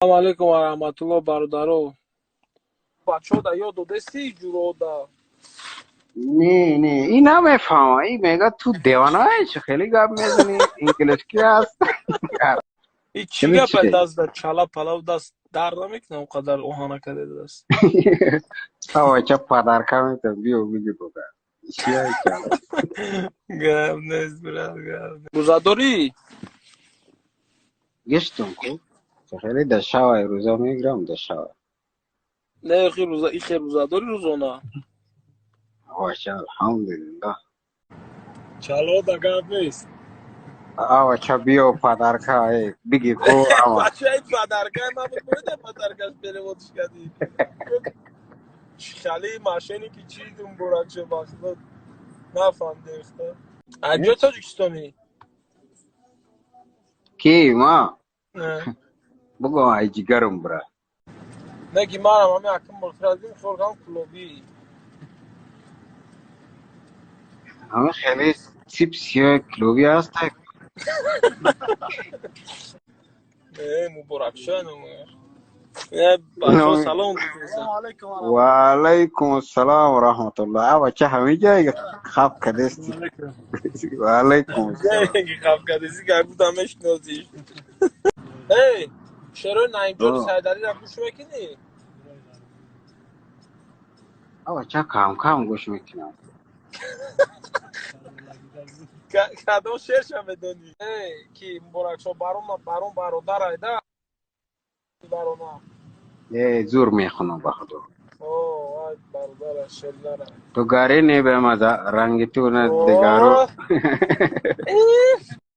Assalomu alaykum va rahmatulloh barodaru. Bachota yo dodesti juroda. نه این نمیفهمه. این میگه تو دیوانه چه خیلی گپ میزنی انگلیس کی هست. این چی چی گپ چی دست در چلا پلاو دست در نمیکنه اونقدر اوهانه کرده دست. آوا چه پدر کمی بیو بگی بگه چی های چاله گپ نیست براد گپ. روزا داری؟ گشتم کو چه خیلی در شوای روزا میگرم در شوای نه خیر روزا این خیر روزا داری روزانا. آوا چه الحمدلله. چلا دا گپ نیست. آوا چه بیو پدر که بگی کو اما بچه این پدرگاه ما بود بوده پدرگاهش پیروودش کردی. خالی ماشینی که چی دون براچه باخت نفهمیده اخته. اجا تاجیکستانی؟ کی ما نه. بگو ای جگرم برا نه کی مارم همه اکم ملفردین خورگان کلوبی. همه خیلی سیپس یا کلوبی هست. نه مو براکشن مو. نه بچه ها سلام علیکم. و علیکم السلام و رحمت الله. آوا چه همه جای خواب کدستی. و علیکم السلام. نه خب کدیسی که بودم میشناسیش. ای چرا نایم جان سعدلی را گوش میکنی؟ آوا چه کام کام گوش میکنم. کدام شعرشم بدونی؟ ای کی براکشا بارون برادر ایده برونه. یه زور میخونم با خودم. اوه وای برادر شلره. تو گاری نی به مزه رنگی تو نه دگارو. اوه